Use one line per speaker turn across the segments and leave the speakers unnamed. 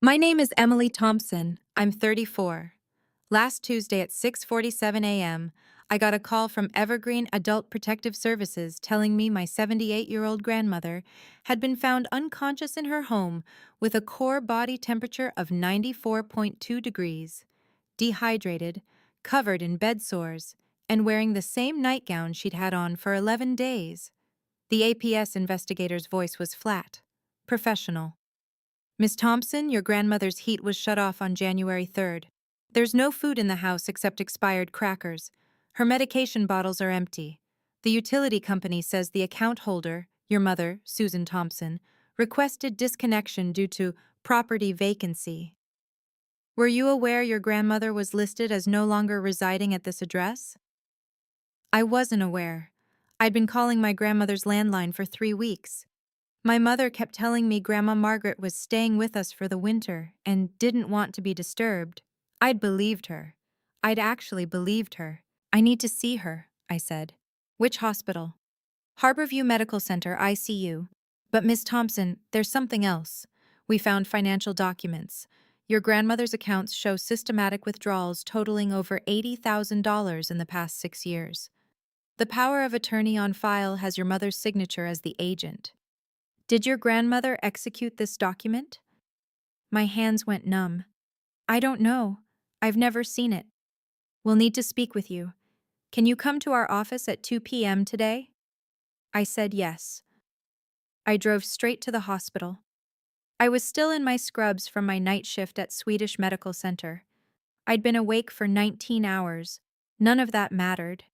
My name is Emily Thompson. I'm 34. Last Tuesday at 6:47 a.m., I got a call from Evergreen Adult Protective Services telling me my 78-year-old grandmother had been found unconscious in her home with a core body temperature of 94.2 degrees, dehydrated, covered in bed sores, and wearing the same nightgown she'd had on for 11 days. The APS investigator's voice was flat, professional. Miss Thompson, your grandmother's heat was shut off on January 3rd. There's no food in the house except expired crackers. Her medication bottles are empty. The utility company says the account holder, your mother, Susan Thompson, requested disconnection due to property vacancy. Were you aware your grandmother was listed as no longer residing at this address? I wasn't aware. I'd been calling my grandmother's landline for 3 weeks. My mother kept telling me Grandma Margaret was staying with us for the winter and didn't want to be disturbed. I'd believed her. I'd actually believed her. I need to see her, I said. Which hospital? Harborview Medical Center, ICU. But Miss Thompson, there's something else. We found financial documents. Your grandmother's accounts show systematic withdrawals totaling over $80,000 in the past 6 years. The power of attorney on file has your mother's signature as the agent. Did your grandmother execute this document? My hands went numb. I don't know. I've never seen it. We'll need to speak with you. Can you come to our office at 2 p.m. today? I said yes. I drove straight to the hospital. I was still in my scrubs from my night shift at Swedish Medical Center. I'd been awake for 19 hours. None of that mattered.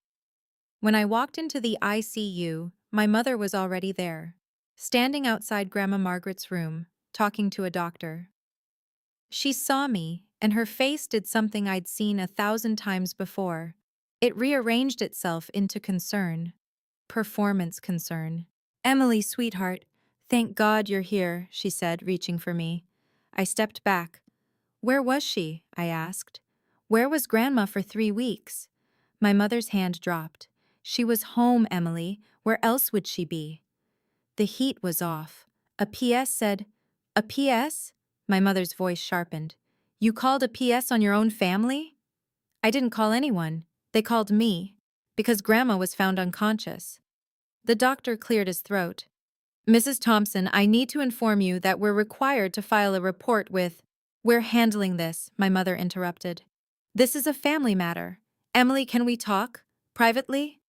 When I walked into the ICU, my mother was already there, standing outside Grandma Margaret's room, talking to a doctor. She saw me, and her face did something I'd seen 1,000 times before. It rearranged itself into concern. Performance concern. Emily, sweetheart, thank God you're here, she said, reaching for me. I stepped back. Where was she? I asked. Where was Grandma for 3 weeks? My mother's hand dropped. She was home, Emily. Where else would she be? The heat was off. A PS said, a PS? My mother's voice sharpened. You called a PS on your own family? I didn't call anyone. They called me. Because Grandma was found unconscious. The doctor cleared his throat. Mrs. Thompson, I need to inform you that we're required to file a report with— We're handling this, my mother interrupted. This is a family matter. Emily, can we talk? Privately?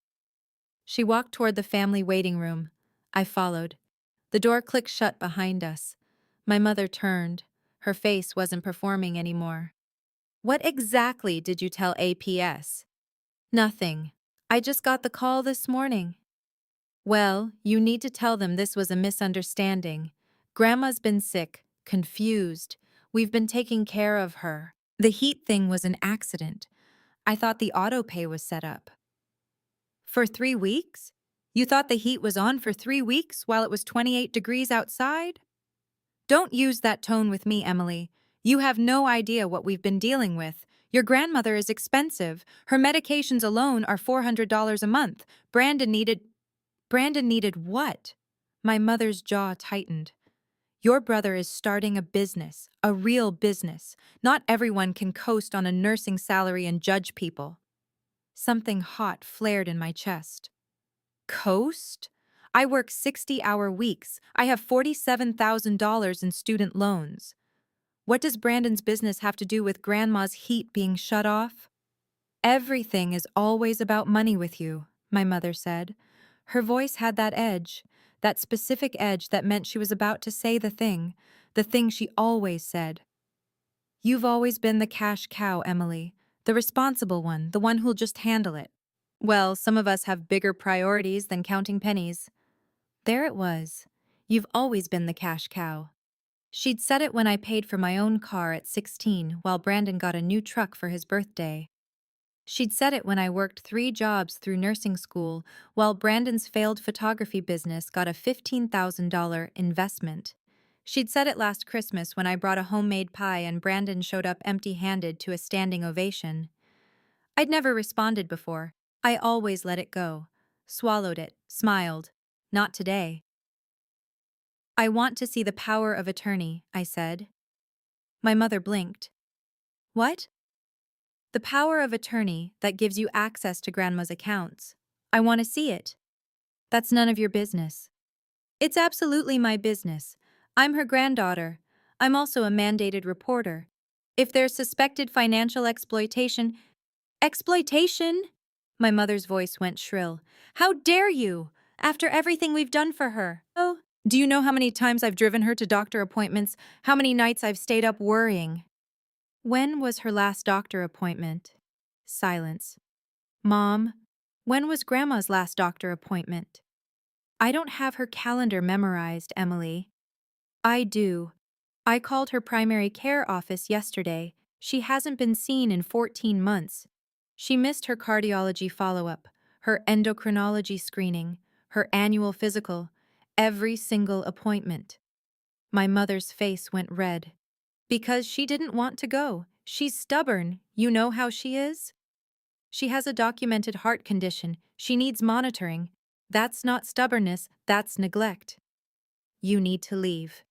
She walked toward the family waiting room. I followed. The door clicked shut behind us. My mother turned. Her face wasn't performing anymore. What exactly did you tell APS? Nothing. I just got the call this morning. Well, you need to tell them this was a misunderstanding. Grandma's been sick, confused. We've been taking care of her. The heat thing was an accident. I thought the auto pay was set up. For 3 weeks? You thought the heat was on for 3 weeks while it was 28 degrees outside? Don't use that tone with me, Emily. You have no idea what we've been dealing with. Your grandmother is expensive. Her medications alone are $400 a month. Brandon needed what? My mother's jaw tightened. Your brother is starting a business, a real business. Not everyone can coast on a nursing salary and judge people. Something hot flared in my chest. Coast? I work 60-hour weeks. I have $47,000 in student loans. What does Brandon's business have to do with Grandma's heat being shut off? Everything is always about money with you, my mother said. Her voice had that edge, that specific edge that meant she was about to say the thing she always said. You've always been the cash cow, Emily, the responsible one, the one who'll just handle it. Well, some of us have bigger priorities than counting pennies. There it was. You've always been the cash cow. She'd said it when I paid for my own car at 16 while Brandon got a new truck for his birthday. She'd said it when I worked 3 jobs through nursing school while Brandon's failed photography business got a $15,000 investment. She'd said it last Christmas when I brought a homemade pie and Brandon showed up empty-handed to a standing ovation. I'd never responded before. I always let it go. Swallowed it, smiled. Not today. I want to see the power of attorney, I said. My mother blinked. What? The power of attorney that gives you access to Grandma's accounts. I want to see it. That's none of your business. It's absolutely my business. I'm her granddaughter. I'm also a mandated reporter. If there's suspected financial exploitation, exploitation? My mother's voice went shrill. How dare you? After everything we've done for her. Oh, do you know how many times I've driven her to doctor appointments? How many nights I've stayed up worrying? When was her last doctor appointment? Silence. Mom, when was Grandma's last doctor appointment? I don't have her calendar memorized, Emily. I do. I called her primary care office yesterday. She hasn't been seen in 14 months. She missed her cardiology follow-up, her endocrinology screening, her annual physical, every single appointment. My mother's face went red. Because she didn't want to go. She's stubborn. You know how she is? She has a documented heart condition. She needs monitoring. That's not stubbornness, that's neglect. You need to leave.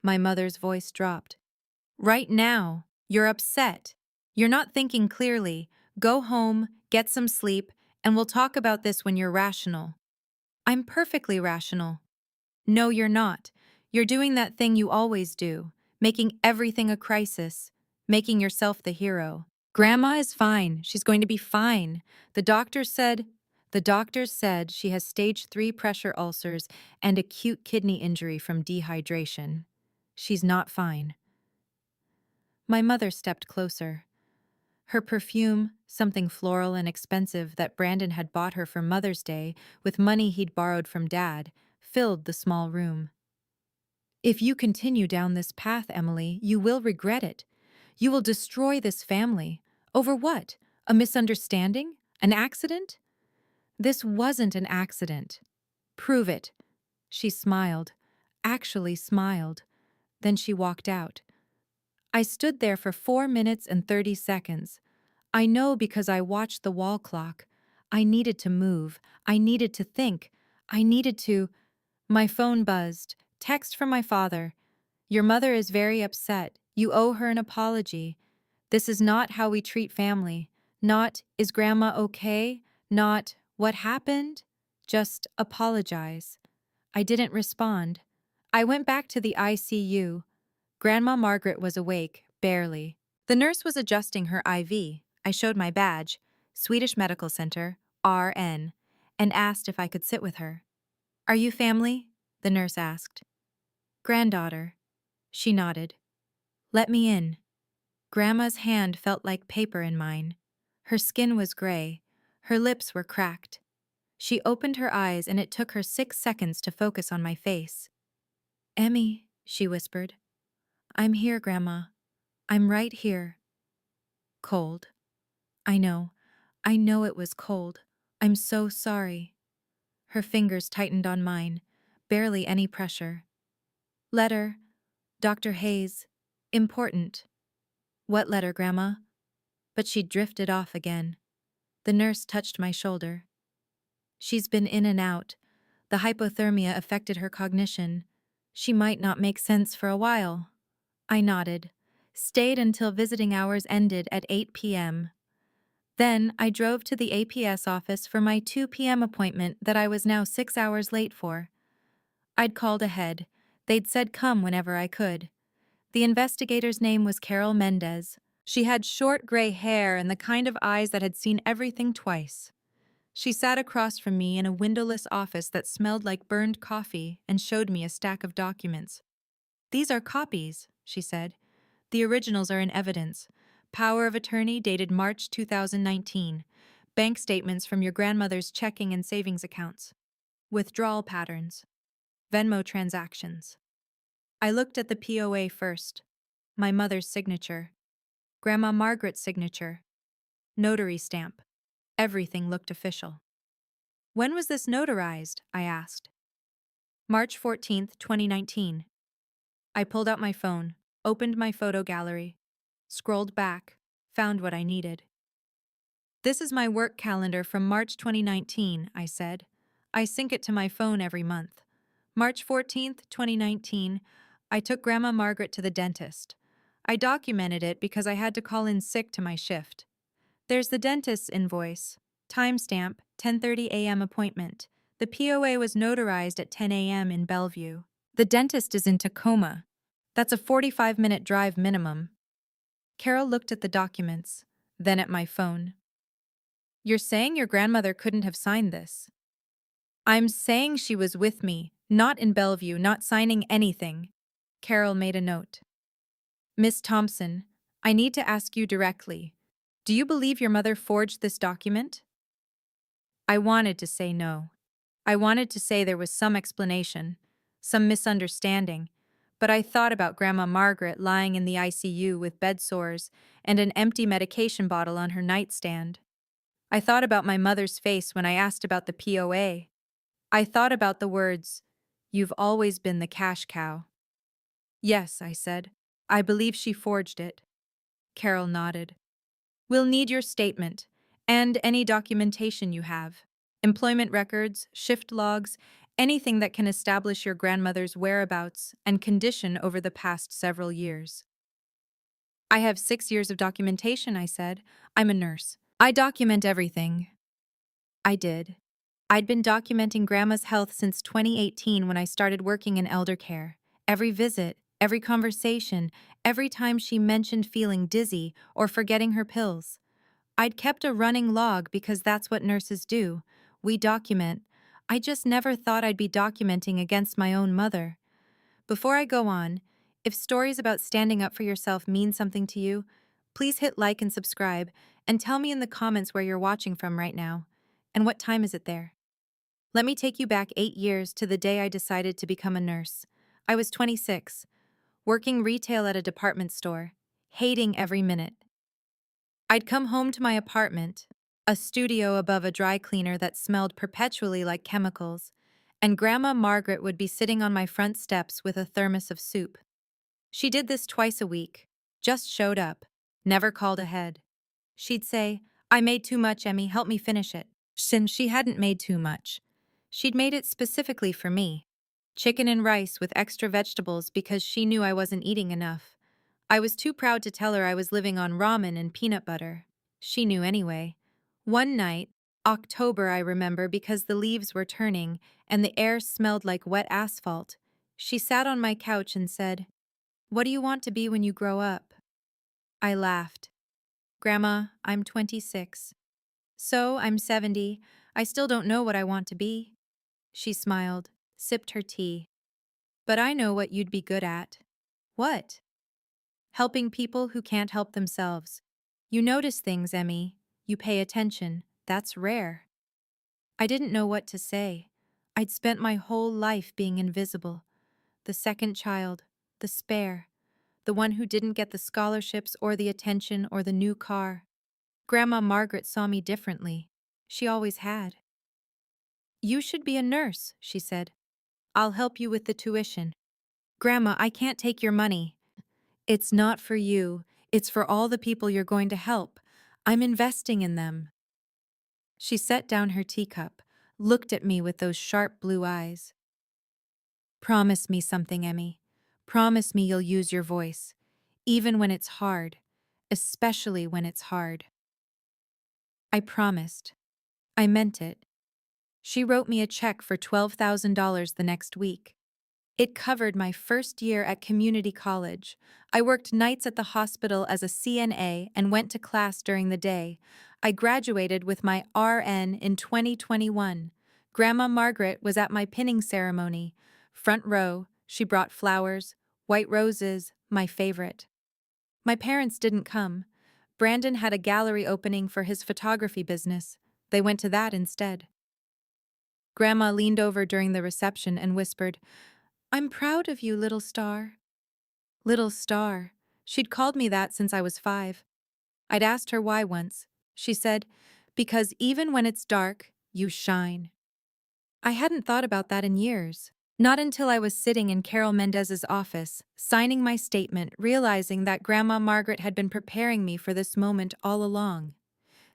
My mother's voice dropped. Right now, you're upset. You're not thinking clearly. Go home, get some sleep, and we'll talk about this when you're rational. I'm perfectly rational. No, you're not. You're doing that thing you always do, making everything a crisis, making yourself the hero. Grandma is fine. She's going to be fine. The doctors said... The doctors said she has stage 3 pressure ulcers and acute kidney injury from dehydration. She's not fine. My mother stepped closer. Her perfume, something floral and expensive that Brandon had bought her for Mother's Day with money he'd borrowed from Dad, filled the small room. If you continue down this path, Emily, you will regret it. You will destroy this family. Over what? A misunderstanding? An accident? This wasn't an accident. Prove it. She smiled. Actually smiled. Then she walked out. I stood there for 4 minutes and 30 seconds. I know because I watched the wall clock. I needed to move. I needed to think. I needed to... My phone buzzed. Text from my father. Your mother is very upset. You owe her an apology. This is not how we treat family. Not, is Grandma okay? Not, what happened? Just apologize. I didn't respond. I went back to the ICU. Grandma Margaret was awake, barely. The nurse was adjusting her IV. I showed my badge, Swedish Medical Center, RN, and asked if I could sit with her. Are you family? The nurse asked. Granddaughter. She nodded. Let me in. Grandma's hand felt like paper in mine. Her skin was gray. Her lips were cracked. She opened her eyes and it took her 6 seconds to focus on my face. Emmy, she whispered. I'm here, Grandma. I'm right here. Cold. I know. I know it was cold. I'm so sorry. Her fingers tightened on mine. Barely any pressure. Letter. Dr. Hayes. Important. What letter, Grandma? But she drifted off again. The nurse touched my shoulder. She's been in and out. The hypothermia affected her cognition. She might not make sense for a while. I nodded. Stayed until visiting hours ended at 8 p.m. Then I drove to the APS office for my 2 p.m. appointment that I was now 6 hours late for. I'd called ahead. They'd said come whenever I could. The investigator's name was Carol Mendez. She had short gray hair and the kind of eyes that had seen everything twice. She sat across from me in a windowless office that smelled like burned coffee and showed me a stack of documents. These are copies, she said. The originals are in evidence. Power of attorney dated March 2019. Bank statements from your grandmother's checking and savings accounts. Withdrawal patterns. Venmo transactions. I looked at the POA first. My mother's signature. Grandma Margaret's signature. Notary stamp. Everything looked official. When was this notarized? I asked. March 14th, 2019. I pulled out my phone, opened my photo gallery, scrolled back, found what I needed. This is my work calendar from March 2019, I said. I sync it to my phone every month. March 14th, 2019, I took Grandma Margaret to the dentist. I documented it because I had to call in sick to my shift. There's the dentist's invoice. Timestamp, 10:30 a.m. appointment. The POA was notarized at 10 a.m. in Bellevue. The dentist is in Tacoma. That's a 45-minute drive minimum. Carol looked at the documents, then at my phone. You're saying your grandmother couldn't have signed this? I'm saying she was with me, not in Bellevue, not signing anything. Carol made a note. Miss Thompson, I need to ask you directly. Do you believe your mother forged this document? I wanted to say no. I wanted to say there was some explanation, some misunderstanding, but I thought about Grandma Margaret lying in the ICU with bed sores and an empty medication bottle on her nightstand. I thought about my mother's face when I asked about the POA. I thought about the words, "You've always been the cash cow." Yes, I said. I believe she forged it. Carol nodded. We'll need your statement and any documentation you have. Employment records, shift logs, anything that can establish your grandmother's whereabouts and condition over the past several years. I have 6 years of documentation, I said. I'm a nurse. I document everything. I did. I'd been documenting Grandma's health since 2018 when I started working in elder care. Every visit, every conversation, every time she mentioned feeling dizzy or forgetting her pills. I'd kept a running log because that's what nurses do. We document. I just never thought I'd be documenting against my own mother. Before I go on, if stories about standing up for yourself mean something to you, please hit like and subscribe, and tell me in the comments where you're watching from right now. And what time is it there? Let me take you back 8 years to the day I decided to become a nurse. I was 26, working retail at a department store, hating every minute. I'd come home to my apartment, a studio above a dry cleaner that smelled perpetually like chemicals, and Grandma Margaret would be sitting on my front steps with a thermos of soup. She did this twice a week, just showed up, never called ahead. She'd say, I made too much, Emmy, help me finish it. Since she hadn't made too much. She'd made it specifically for me. Chicken and rice with extra vegetables because she knew I wasn't eating enough. I was too proud to tell her I was living on ramen and peanut butter. She knew anyway. One night, October I remember because the leaves were turning and the air smelled like wet asphalt, she sat on my couch and said, What do you want to be when you grow up? I laughed. Grandma, I'm 26. So, I'm 70. I still don't know what I want to be. She smiled, sipped her tea. But I know what you'd be good at. What? Helping people who can't help themselves. You notice things, Emmy. You pay attention. That's rare. I didn't know what to say. I'd spent my whole life being invisible. The second child, the spare, the one who didn't get the scholarships or the attention or the new car. Grandma Margaret saw me differently. She always had. You should be a nurse, she said. I'll help you with the tuition. Grandma, I can't take your money. It's not for you. It's for all the people you're going to help. I'm investing in them. She set down her teacup, looked at me with those sharp blue eyes. Promise me something, Emmy. Promise me you'll use your voice, even when it's hard, especially when it's hard. I promised. I meant it. She wrote me a check for $12,000 the next week. It covered my first year at community college. I worked nights at the hospital as a CNA and went to class during the day. I graduated with my RN in 2021. Grandma Margaret was at my pinning ceremony. Front row, she brought flowers, white roses, my favorite. My parents didn't come. Brandon had a gallery opening for his photography business. They went to that instead. Grandma leaned over during the reception and whispered, I'm proud of you, little star. Little star. She'd called me that since I was 5. I'd asked her why once. She said, because even when it's dark, you shine. I hadn't thought about that in years. Not until I was sitting in Carol Mendez's office, signing my statement, realizing that Grandma Margaret had been preparing me for this moment all along.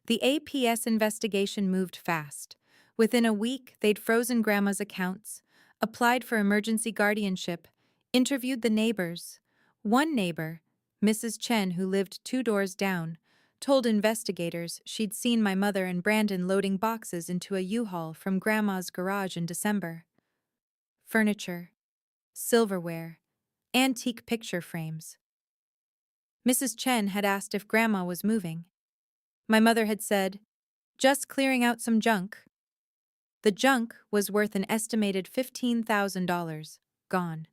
The APS investigation moved fast. Within a week, they'd frozen Grandma's accounts, applied for emergency guardianship, interviewed the neighbors. One neighbor, Mrs. Chen, who lived 2 doors down, told investigators she'd seen my mother and Brandon loading boxes into a U-Haul from Grandma's garage in December. Furniture, silverware, antique picture frames. Mrs. Chen had asked if Grandma was moving. My mother had said, "Just clearing out some junk." The junk was worth an estimated $15,000, gone.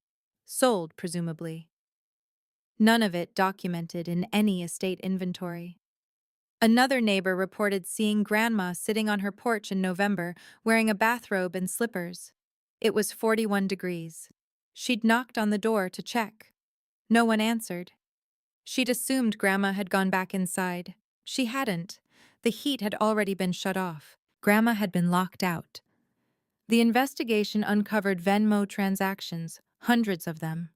Sold, presumably. None of it documented in any estate inventory. Another neighbor reported seeing Grandma sitting on her porch in November wearing a bathrobe and slippers. It was 41 degrees. She'd knocked on the door to check. No one answered. She'd assumed Grandma had gone back inside. She hadn't. The heat had already been shut off. Grandma had been locked out. The investigation uncovered Venmo transactions, hundreds of them.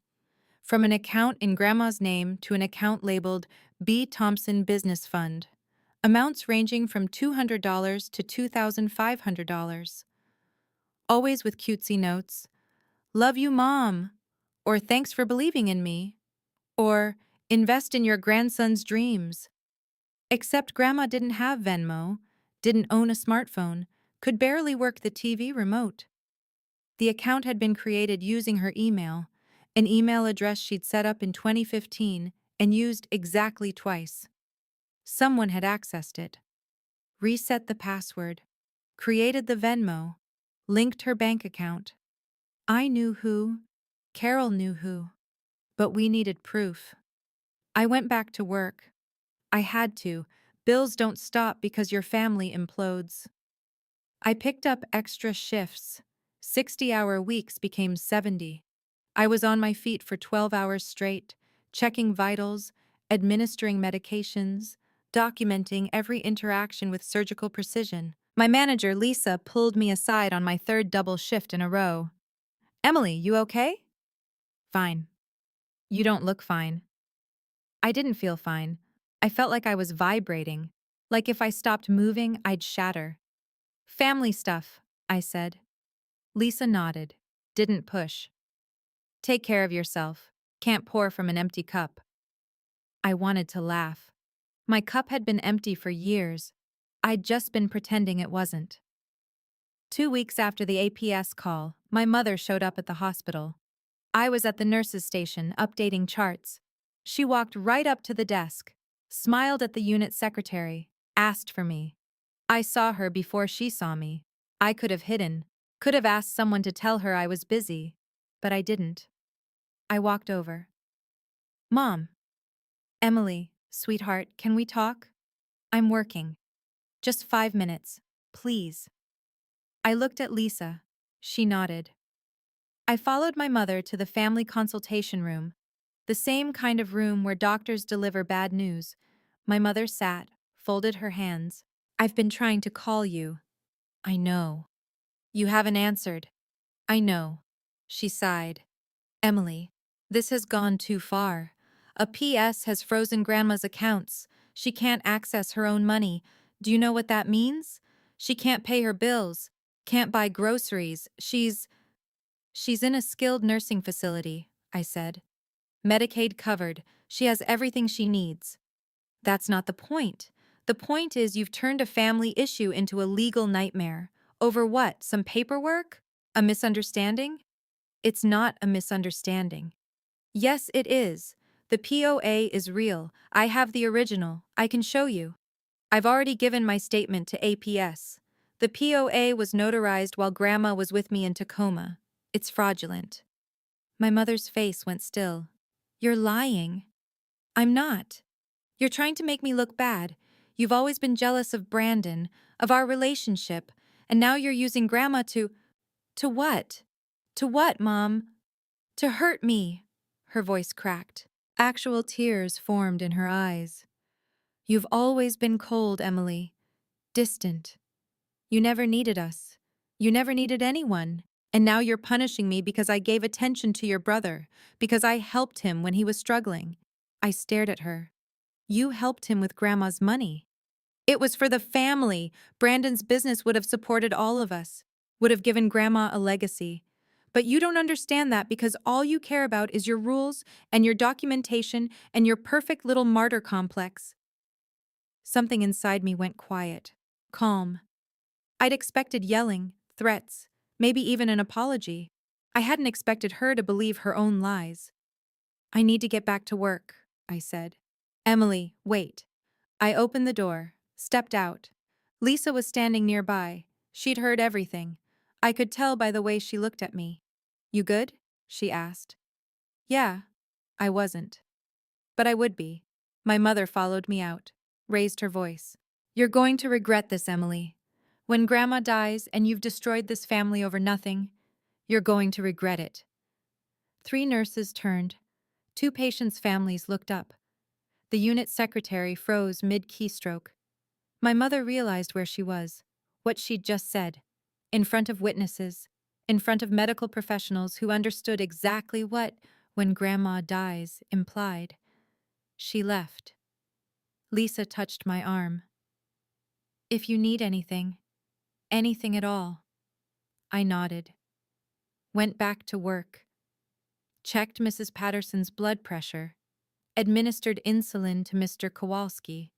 From an account in Grandma's name to an account labeled B. Thompson Business Fund. Amounts ranging from $200 to $2,500. Always with cutesy notes. "Love you, Mom," or "Thanks for believing in me," or "Invest in your grandson's dreams." Except Grandma didn't have Venmo, didn't own a smartphone, could barely work the TV remote. The account had been created using her email, an email address she'd set up in 2015 and used exactly twice. Someone had accessed it, reset the password, created the Venmo, linked her bank account. I knew who, Carol knew who, but we needed proof. I went back to work. I had to. Bills don't stop because your family implodes. I picked up extra shifts. 60-hour weeks became 70. I was on my feet for 12 hours straight, checking vitals, administering medications, documenting every interaction with surgical precision. My manager, Lisa, pulled me aside on my third double shift in a row. "Emily, you okay?" "Fine." "You don't look fine." I didn't feel fine. I felt like I was vibrating, like if I stopped moving, I'd shatter. "Family stuff," I said. Lisa nodded, didn't push. "Take care of yourself. Can't pour from an empty cup." I wanted to laugh. My cup had been empty for years. I'd just been pretending it wasn't. 2 weeks after the APS call, my mother showed up at the hospital. I was at the nurse's station, updating charts. She walked right up to the desk, smiled at the unit secretary, asked for me. I saw her before she saw me. I could have hidden, could have asked someone to tell her I was busy, but I didn't. I walked over. "Mom." "Emily, sweetheart, can we talk?" "I'm working. Just 5 minutes, please." I looked at Lisa. She nodded. I followed my mother to the family consultation room, the same kind of room where doctors deliver bad news. My mother sat, folded her hands. "I've been trying to call you." "I know." "You haven't answered." "I know." She sighed. "Emily, this has gone too far. A PS has frozen Grandma's accounts. She can't access her own money. Do you know what that means? She can't pay her bills, can't buy groceries. She's in a skilled nursing facility," I said. "Medicaid covered. She has everything she needs." "That's not the point. The point is you've turned a family issue into a legal nightmare. Over what? Some paperwork? A misunderstanding?" "It's not a misunderstanding." "Yes, it is. The POA is real. I have the original. I can show you. I've already given my statement to APS. The POA was notarized while Grandma was with me in Tacoma. It's fraudulent." My mother's face went still. "You're lying." "I'm not. You're trying to make me look bad. You've always been jealous of Brandon, of our relationship, and now you're using Grandma to— To what? To what, Mom?" "To hurt me." Her voice cracked. Actual tears formed in her eyes. "You've always been cold, Emily. Distant. You never needed us. You never needed anyone. And now you're punishing me because I gave attention to your brother, because I helped him when he was struggling." I stared at her. "You helped him with Grandma's money." "It was for the family. Brandon's business would have supported all of us, would have given Grandma a legacy. But you don't understand that because all you care about is your rules and your documentation and your perfect little martyr complex. Something inside me went quiet, calm. I'd expected yelling, threats, maybe even an apology. I hadn't expected her to believe her own lies. I need to get back to work, I said. Emily, wait. I opened the door, stepped out. Lisa was standing nearby. She'd heard everything. I could tell by the way she looked at me. You good? She asked. Yeah, I wasn't. But I would be. My mother followed me out, raised her voice. You're going to regret this, Emily. When Grandma dies and you've destroyed this family over nothing, you're going to regret it. 3 nurses turned. 2 patients' families looked up. The unit secretary froze mid-keystroke. My mother realized where she was, what she'd just said, in front of witnesses, in front of medical professionals who understood exactly what, when Grandma dies, implied. She left. Lisa touched my arm. If you need anything at all. I nodded. Went back to work. Checked Mrs. Patterson's blood pressure. Administered insulin to Mr. Kowalski.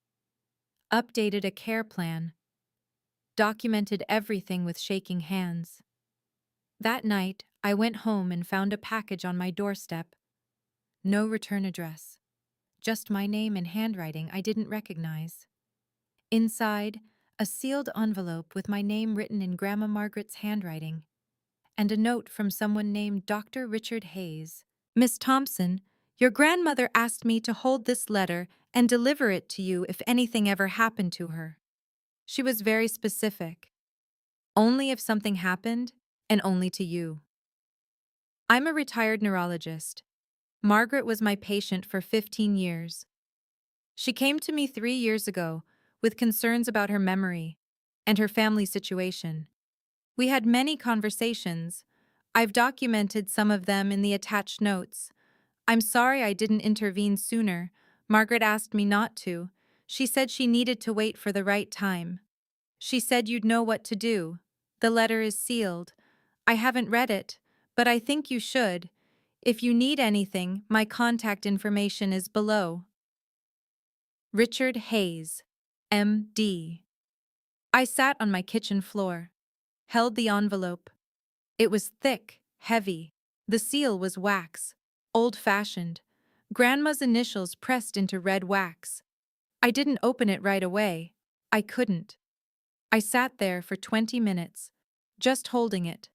Updated a care plan. Documented everything with shaking hands. That night, I went home and found a package on my doorstep. No return address. Just my name in handwriting I didn't recognize. Inside, a sealed envelope with my name written in Grandma Margaret's handwriting, and a note from someone named Dr. Richard Hayes. Miss Thompson, your grandmother asked me to hold this letter and deliver it to you if anything ever happened to her. She was very specific. Only if something happened, and only to you. I'm a retired neurologist. Margaret was my patient for 15 years. She came to me 3 years ago with concerns about her memory and her family situation. We had many conversations. I've documented some of them in the attached notes. I'm sorry I didn't intervene sooner. Margaret asked me not to. She said she needed to wait for the right time. She said you'd know what to do. The letter is sealed. I haven't read it, but I think you should. If you need anything, my contact information is below. Richard Hayes, M.D. I sat on my kitchen floor, held the envelope. It was thick, heavy. The seal was wax, old-fashioned. Grandma's initials pressed into red wax. I didn't open it right away. I couldn't. I sat there for 20 minutes, just holding it,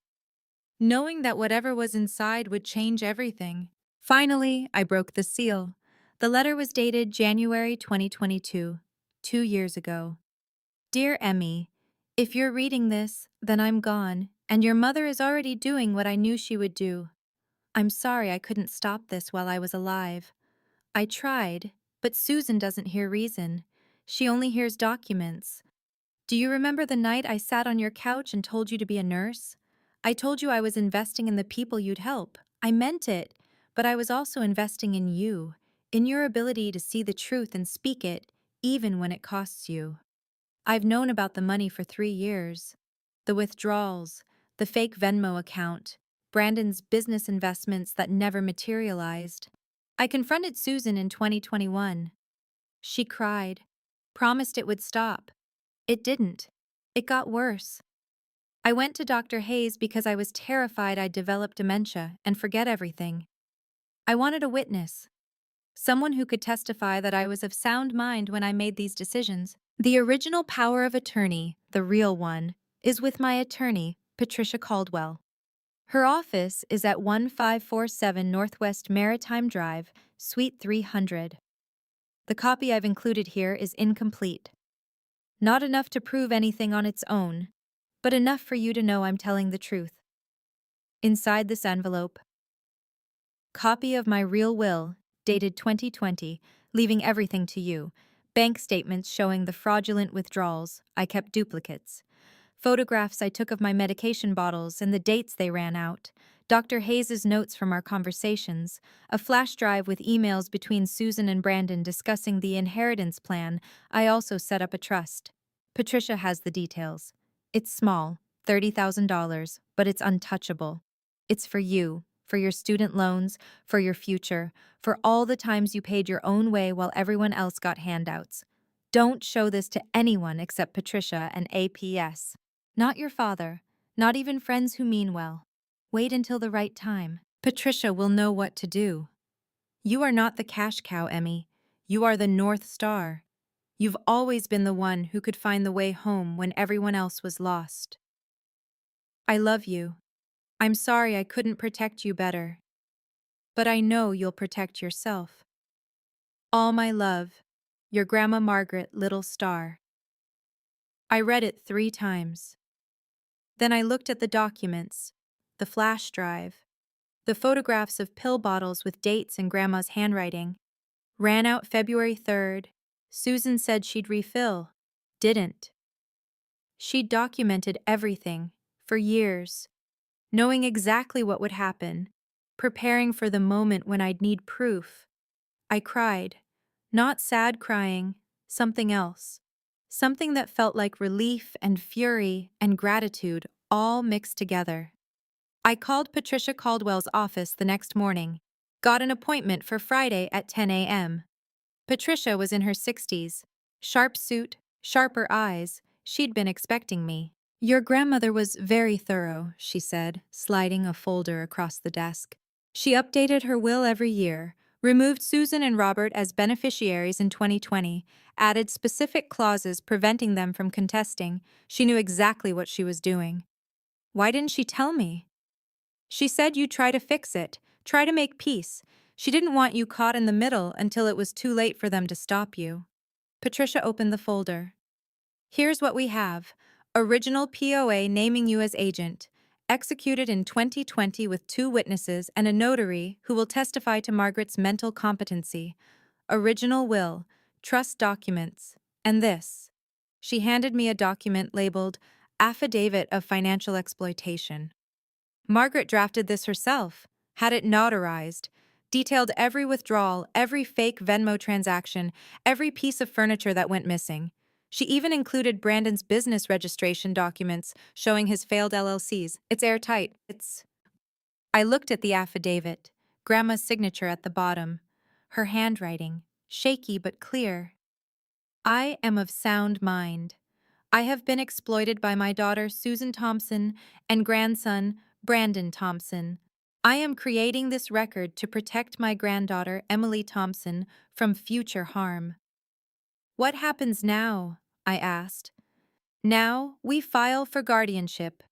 knowing that whatever was inside would change everything. Finally, I broke the seal. The letter was dated January 2022, 2 years ago. Dear Emmy, if you're reading this, then I'm gone, and your mother is already doing what I knew she would do. I'm sorry I couldn't stop this while I was alive. I tried, but Susan doesn't hear reason. She only hears documents. Do you remember the night I sat on your couch and told you to be a nurse? I told you I was investing in the people you'd help. I meant it, but I was also investing in you, in your ability to see the truth and speak it, even when it costs you. I've known about the money for 3 years. The withdrawals, the fake Venmo account, Brandon's business investments that never materialized. I confronted Susan in 2021. She cried, promised it would stop. It didn't. It got worse. I went to Dr. Hayes because I was terrified I'd develop dementia and forget everything. I wanted a witness, someone who could testify that I was of sound mind when I made these decisions. The original power of attorney, the real one, is with my attorney, Patricia Caldwell. Her office is at 1547 Northwest Maritime Drive, Suite 300. The copy I've included here is incomplete. Not enough to prove anything on its own, but enough for you to know I'm telling the truth. Inside this envelope, copy of my real will, dated 2020, leaving everything to you. Bank statements showing the fraudulent withdrawals. I kept duplicates. Photographs I took of my medication bottles and the dates they ran out. Dr. Hayes' notes from our conversations. A flash drive with emails between Susan and Brandon discussing the inheritance plan. I also set up a trust. Patricia has the details. It's small, $30,000, but it's untouchable. It's for you, for your student loans, for your future, for all the times you paid your own way while everyone else got handouts. Don't show this to anyone except Patricia and APS. Not your father, not even friends who mean well. Wait until the right time. Patricia will know what to do. You are not the cash cow, Emmy. You are the North Star. You've always been the one who could find the way home when everyone else was lost. I love you. I'm sorry I couldn't protect you better. But I know you'll protect yourself. All my love, your Grandma Margaret, little star. I read it 3 times. Then I looked at the documents, the flash drive, the photographs of pill bottles with dates in Grandma's handwriting. Ran out February 3rd. Susan said she'd refill. Didn't. She'd documented everything, for years, knowing exactly what would happen, preparing for the moment when I'd need proof. I cried. Not sad crying, something else. Something that felt like relief and fury and gratitude all mixed together. I called Patricia Caldwell's office the next morning, got an appointment for Friday at 10 a.m. Patricia was in her 60s. Sharp suit, sharper eyes. She'd been expecting me. Your grandmother was very thorough, she said, sliding a folder across the desk. She updated her will every year, removed Susan and Robert as beneficiaries in 2020, added specific clauses preventing them from contesting. She knew exactly what she was doing. Why didn't she tell me? She said you'd try to fix it, try to make peace. She didn't want you caught in the middle until it was too late for them to stop you. Patricia opened the folder. Here's what we have. Original POA naming you as agent, executed in 2020 with 2 witnesses and a notary who will testify to Margaret's mental competency. Original will, trust documents, and this. She handed me a document labeled Affidavit of Financial Exploitation. Margaret drafted this herself, had it notarized, detailed every withdrawal, every fake Venmo transaction, every piece of furniture that went missing. She even included Brandon's business registration documents showing his failed LLCs. It's airtight. I looked at the affidavit, Grandma's signature at the bottom, her handwriting, shaky but clear. I am of sound mind. I have been exploited by my daughter Susan Thompson and grandson Brandon Thompson. I am creating this record to protect my granddaughter Emily Thompson from future harm. What happens now? I asked. Now we file for guardianship.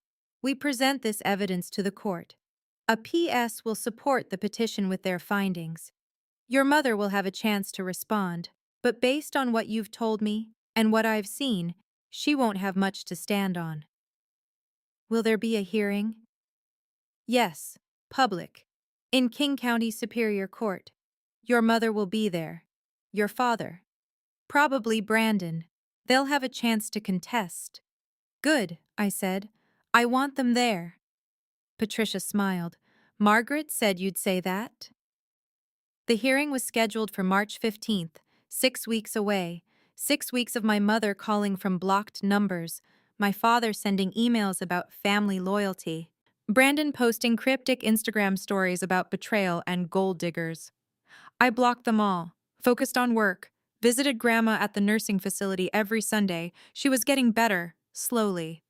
We present this evidence to the court. A PS will support the petition with their findings. Your mother will have a chance to respond, but based on what you've told me and what I've seen, she won't have much to stand on. Will there be a hearing? Yes, public. In King County Superior Court. Your mother will be there. Your father. Probably Brandon. They'll have a chance to contest. Good, I said. I want them there. Patricia smiled. Margaret said you'd say that? The hearing was scheduled for March 15th, 6 weeks away. 6 weeks of my mother calling from blocked numbers, my father sending emails about family loyalty, Brandon posting cryptic Instagram stories about betrayal and gold diggers. I blocked them all, focused on work, visited Grandma at the nursing facility every Sunday. She was getting better, slowly.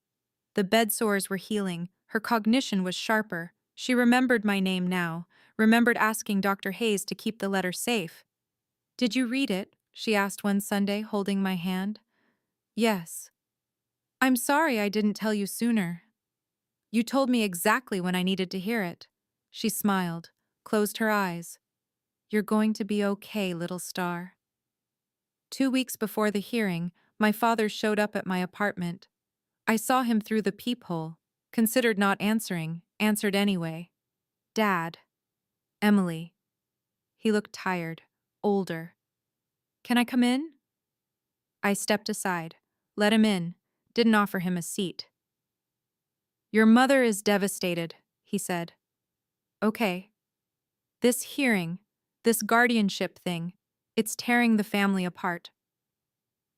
The bed sores were healing, her cognition was sharper. She remembered my name now, remembered asking Dr. Hayes to keep the letter safe. Did you read it? She asked one Sunday, holding my hand. Yes. I'm sorry I didn't tell you sooner. You told me exactly when I needed to hear it. She smiled, closed her eyes. You're going to be okay, little star. 2 weeks before the hearing, my father showed up at my apartment. I saw him through the peephole, considered not answering, answered anyway. Dad. Emily. He looked tired, older. Can I come in? I stepped aside, let him in, didn't offer him a seat. Your mother is devastated, he said. Okay. This hearing, this guardianship thing, it's tearing the family apart.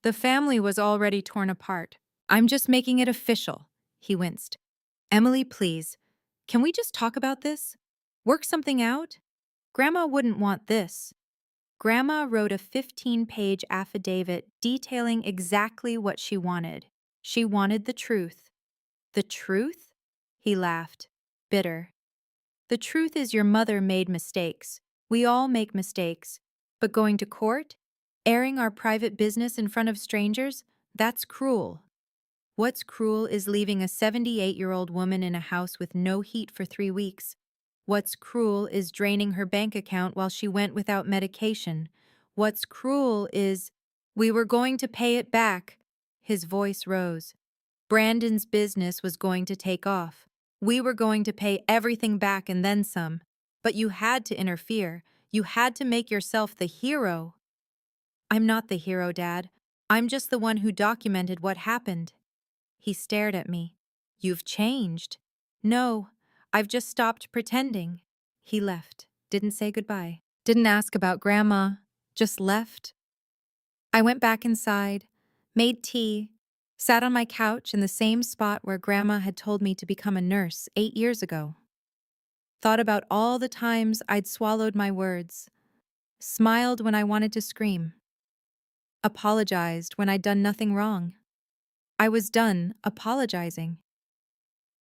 The family was already torn apart. I'm just making it official, he winced. Emily, please. Can we just talk about this? Work something out? Grandma wouldn't want this. Grandma wrote a 15-page affidavit detailing exactly what she wanted. She wanted the truth. The truth? He laughed, bitter. The truth is your mother made mistakes. We all make mistakes. But going to court? Airing our private business in front of strangers? That's cruel. What's cruel is leaving a 78-year-old woman in a house with no heat for 3 weeks. What's cruel is draining her bank account while she went without medication. What's cruel is, we were going to pay it back. His voice rose. Brandon's business was going to take off. We were going to pay everything back and then some. But you had to interfere. You had to make yourself the hero. I'm not the hero, Dad. I'm just the one who documented what happened. He stared at me. You've changed. No, I've just stopped pretending. He left. Didn't say goodbye. Didn't ask about Grandma. Just left. I went back inside, made tea, sat on my couch in the same spot where Grandma had told me to become a nurse 8 years ago. Thought about all the times I'd swallowed my words, smiled when I wanted to scream, apologized when I'd done nothing wrong. I was done apologizing.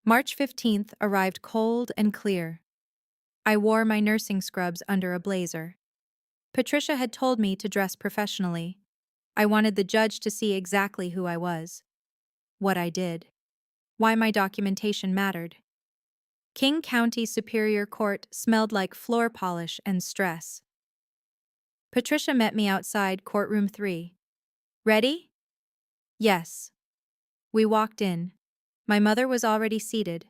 March 15th arrived cold and clear. I wore my nursing scrubs under a blazer. Patricia had told me to dress professionally. I wanted the judge to see exactly who I was, what I did, why my documentation mattered. King County Superior Court smelled like floor polish and stress. Patricia met me outside courtroom 3. Ready? Yes. We walked in. My mother was already seated.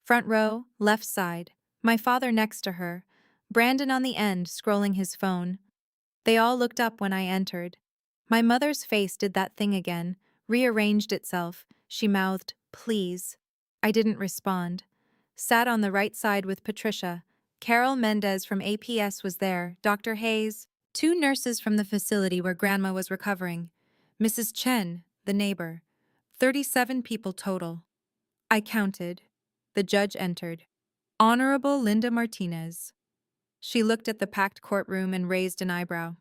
Front row, left side. My father next to her. Brandon on the end, scrolling his phone. They all looked up when I entered. My mother's face did that thing again, rearranged itself. She mouthed, "Please." I didn't respond. Sat on the right side with Patricia. Carol Mendez from APS was there, Dr. Hayes, 2 nurses from the facility where Grandma was recovering, Mrs. Chen, the neighbor. 37 people total. I counted. The judge entered. Honorable Linda Martinez. She looked at the packed courtroom and raised an eyebrow.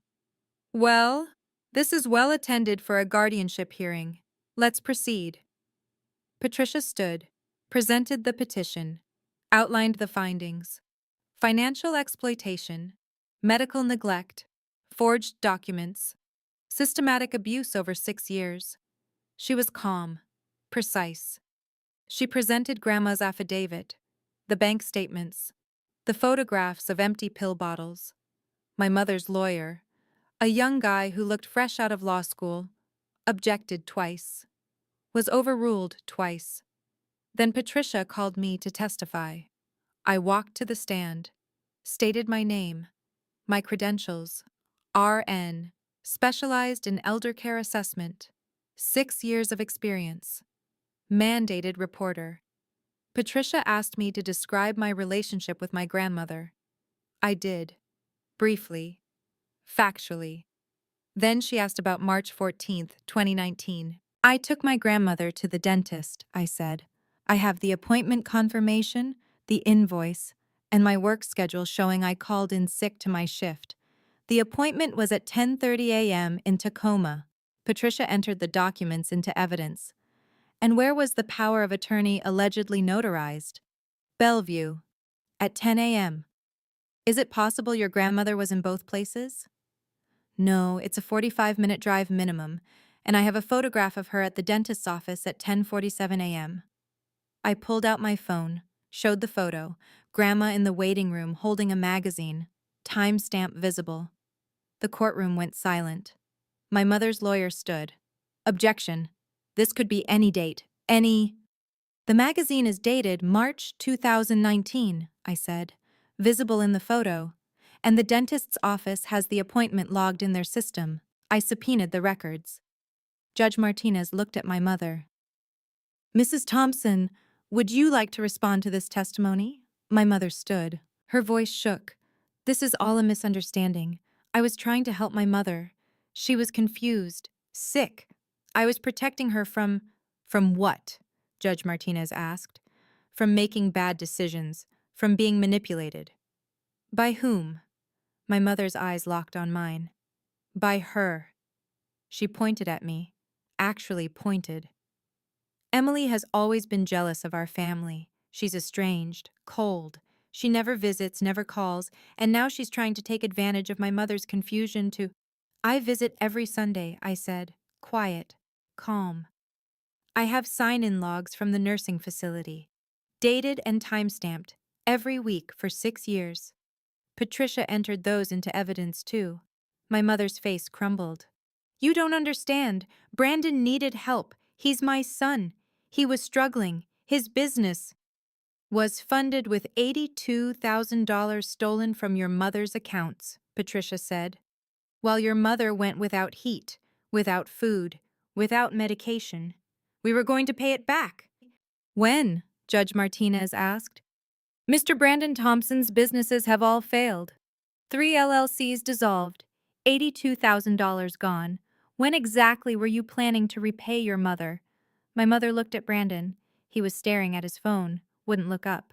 Well, this is well attended for a guardianship hearing. Let's proceed. Patricia stood, presented the petition, outlined the findings. Financial exploitation, medical neglect, forged documents, systematic abuse over 6 years. She was calm, precise. She presented Grandma's affidavit, the bank statements, the photographs of empty pill bottles. My mother's lawyer, a young guy who looked fresh out of law school, objected twice, was overruled twice. Then Patricia called me to testify. I walked to the stand, stated my name, my credentials, RN, specialized in elder care assessment, 6 years of experience, mandated reporter. Patricia asked me to describe my relationship with my grandmother. I did, briefly, factually. Then she asked about March 14th, 2019. I took my grandmother to the dentist, I said. I have the appointment confirmation, the invoice, and my work schedule showing I called in sick to my shift. The appointment was at 10:30 a.m. in Tacoma. Patricia entered the documents into evidence. And where was the power of attorney allegedly notarized? Bellevue, at 10 a.m. Is it possible your grandmother was in both places? No, it's a 45-minute drive minimum, and I have a photograph of her at the dentist's office at 10:47 a.m. I pulled out my phone, showed the photo, Grandma in the waiting room holding a magazine, timestamp visible. The courtroom went silent. My mother's lawyer stood. Objection. This could be any date, any... The magazine is dated March 2019, I said, visible in the photo, and the dentist's office has the appointment logged in their system. I subpoenaed the records. Judge Martinez looked at my mother. Mrs. Thompson, would you like to respond to this testimony? My mother stood. Her voice shook. This is all a misunderstanding. I was trying to help my mother. She was confused, sick. I was protecting her from... From what? Judge Martinez asked. from making bad decisions, from being manipulated. By whom? My mother's eyes locked on mine. By her. She pointed at me. Actually pointed. Emily has always been jealous of our family. She's estranged, cold. She never visits, never calls, and now she's trying to take advantage of my mother's confusion to— I visit every Sunday, I said. Quiet. Calm. I have sign-in logs from the nursing facility. Dated and time-stamped. Every week for 6 years. Patricia entered those into evidence too. My mother's face crumbled. You don't understand. Brandon needed help. He's my son. He was struggling. His business was funded with $82,000 stolen from your mother's accounts, Patricia said, while your mother went without heat, without food, without medication. We were going to pay it back. When? Judge Martinez asked. Mr. Brandon Thompson's businesses have all failed. 3 LLCs dissolved, $82,000 gone. When exactly were you planning to repay your mother? My mother looked at Brandon. He was staring at his phone, wouldn't look up.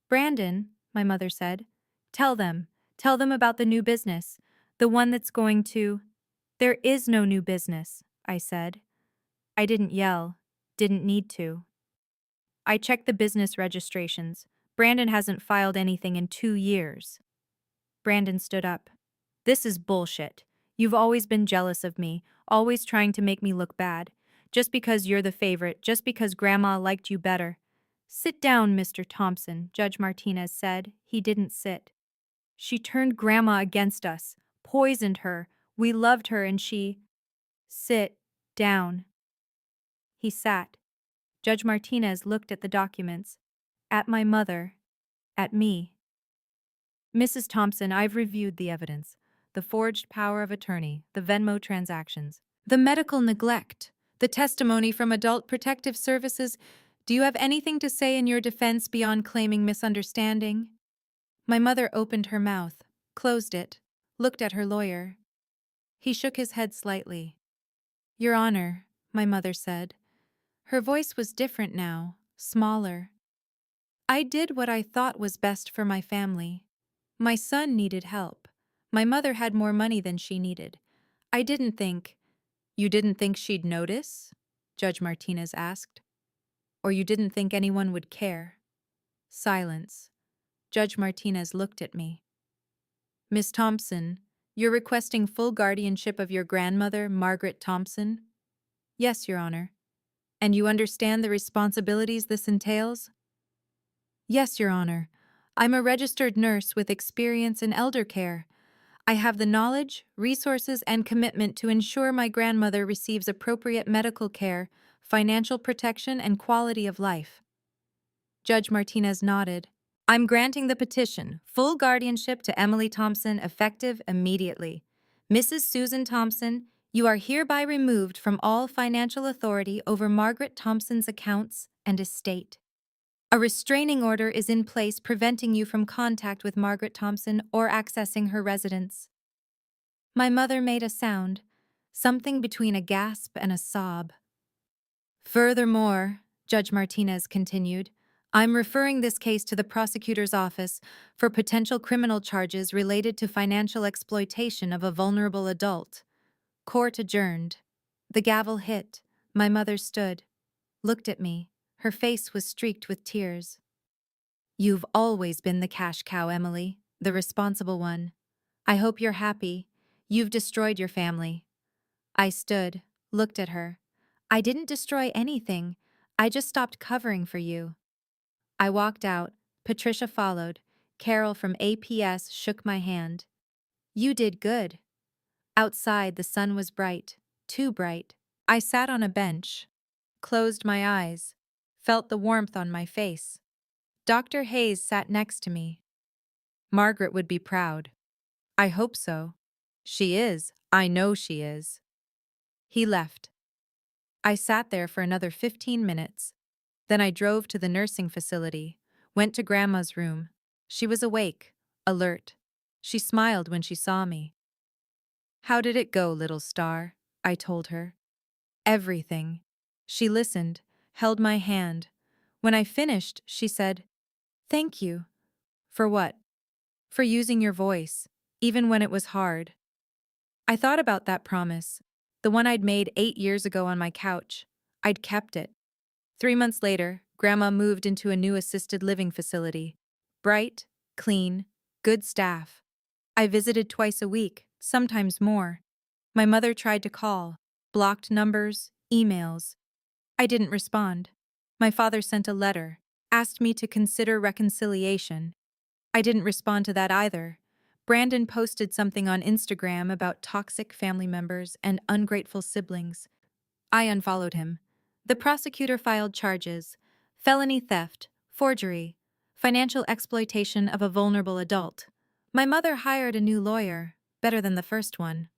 Brandon, my mother said, tell them about the new business, the one that's going to— There is no new business, I said. I didn't yell, didn't need to. I checked the business registrations. Brandon hasn't filed anything in 2 years. Brandon stood up. This is bullshit. You've always been jealous of me, always trying to make me look bad. Just because you're the favorite, just because Grandma liked you better. Sit down, Mr. Thompson, Judge Martinez said. He didn't sit. She turned Grandma against us, poisoned her. We loved her and she— Sit down. He sat. Judge Martinez looked at the documents, at my mother, at me. Mrs. Thompson, I've reviewed the evidence. The forged power of attorney, the Venmo transactions, the medical neglect, the testimony from Adult Protective Services. Do you have anything to say in your defense beyond claiming misunderstanding? My mother opened her mouth, closed it, looked at her lawyer. He shook his head slightly. Your Honor, my mother said. Her voice was different now, smaller. I did what I thought was best for my family. My son needed help. My mother had more money than she needed. I didn't think— You didn't think she'd notice? Judge Martinez asked. Or you didn't think anyone would care? Silence. Judge Martinez looked at me. Miss Thompson, you're requesting full guardianship of your grandmother, Margaret Thompson? Yes, Your Honor. And you understand the responsibilities this entails? Yes, Your Honor. I'm a registered nurse with experience in elder care. I have the knowledge, resources, and commitment to ensure my grandmother receives appropriate medical care, financial protection, and quality of life. Judge Martinez nodded. I'm granting the petition, full guardianship to Emily Thompson, effective immediately. Mrs. Susan Thompson, you are hereby removed from all financial authority over Margaret Thompson's accounts and estate. A restraining order is in place preventing you from contact with Margaret Thompson or accessing her residence. My mother made a sound, something between a gasp and a sob. Furthermore, Judge Martinez continued, I'm referring this case to the prosecutor's office for potential criminal charges related to financial exploitation of a vulnerable adult. Court adjourned. The gavel hit. My mother stood, looked at me. Her face was streaked with tears. You've always been the cash cow, Emily, the responsible one. I hope you're happy. You've destroyed your family. I stood, looked at her. I didn't destroy anything. I just stopped covering for you. I walked out. Patricia followed. Carol from APS shook my hand. You did good. Outside, the sun was bright, too bright. I sat on a bench, closed my eyes, felt the warmth on my face. Dr. Hayes sat next to me. Margaret would be proud. I hope so. She is. I know she is. He left. I sat there for another 15 minutes. Then I drove to the nursing facility, went to Grandma's room. She was awake, alert. She smiled when she saw me. How did it go, little star? I told her. Everything. She listened, held my hand. When I finished, she said, "Thank you." For what? For using your voice, even when it was hard. I thought about that promise, the one I'd made 8 years ago on my couch. I'd kept it. 3 months later, Grandma moved into a new assisted living facility. Bright, clean, good staff. I visited twice a week, sometimes more. My mother tried to call, blocked numbers, emails. I didn't respond. My father sent a letter, asked me to consider reconciliation. I didn't respond to that either. Brandon posted something on Instagram about toxic family members and ungrateful siblings. I unfollowed him. The prosecutor filed charges: felony theft, forgery, financial exploitation of a vulnerable adult. My mother hired a new lawyer, better than the first one.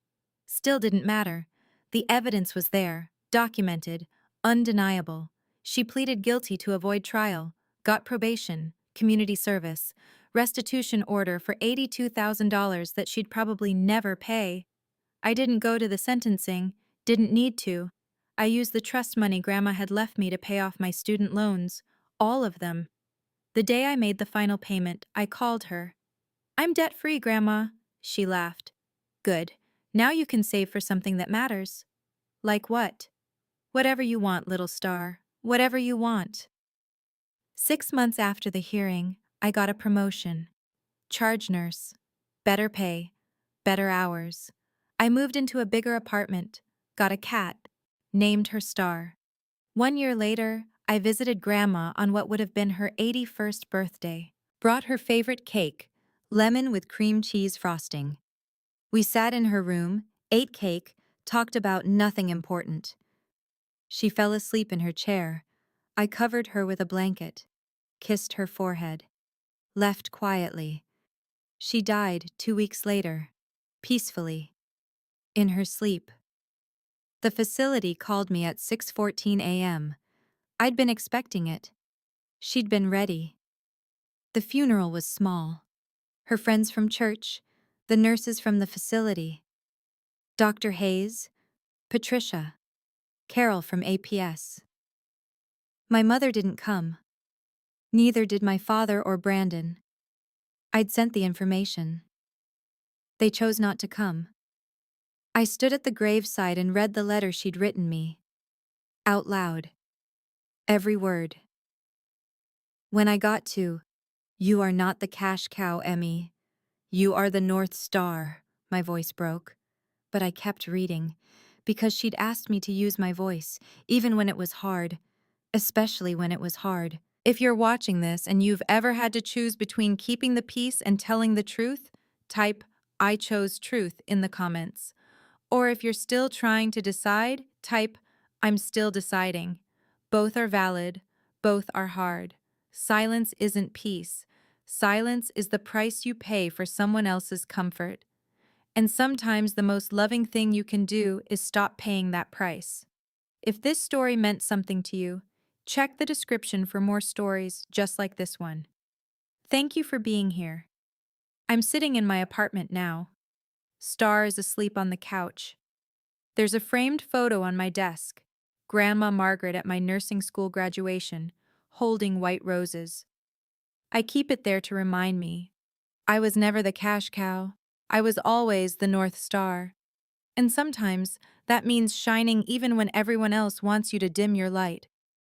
Still didn't matter. The evidence was there, documented, undeniable. She pleaded guilty to avoid trial, got probation, community service, restitution order for $82,000 that she'd probably never pay. I didn't go to the sentencing, didn't need to. I used the trust money Grandma had left me to pay off my student loans, all of them. The day I made the final payment, I called her. "I'm debt-free, Grandma," she laughed. "Good. Now you can save for something that matters." "Like what?" "Whatever you want, little star. Whatever you want." 6 months after the hearing, I got a promotion. Charge nurse. Better pay. Better hours. I moved into a bigger apartment. Got a cat. Named her Star. 1 year later, I visited Grandma on what would have been her 81st birthday. Brought her favorite cake, lemon with cream cheese frosting. We sat in her room, ate cake, talked about nothing important. She fell asleep in her chair. I covered her with a blanket, kissed her forehead, left quietly. She died 2 weeks later, peacefully, in her sleep. The facility called me at 6:14 a.m. I'd been expecting it. She'd been ready. The funeral was small. Her friends from church, the nurses from the facility, Dr. Hayes, Patricia, Carol from APS. My mother didn't come. Neither did my father or Brandon. I'd sent the information. They chose not to come. I stood at the graveside and read the letter she'd written me. Out loud. Every word. When I got to, "You are not the cash cow, Emmy. You are the North Star," my voice broke. But I kept reading, because she'd asked me to use my voice, even when it was hard, especially when it was hard. If you're watching this and you've ever had to choose between keeping the peace and telling the truth, type "I chose truth" in the comments. Or if you're still trying to decide, type "I'm still deciding." Both are valid, both are hard. Silence isn't peace. Silence is the price you pay for someone else's comfort. And sometimes the most loving thing you can do is stop paying that price. If this story meant something to you, check the description for more stories just like this one. Thank you for being here. I'm sitting in my apartment now. Star is asleep on the couch. There's a framed photo on my desk. Grandma Margaret at my nursing school graduation, holding white roses. I keep it there to remind me. I was never the cash cow. I was always the North Star. And sometimes that means shining even when everyone else wants you to dim your light.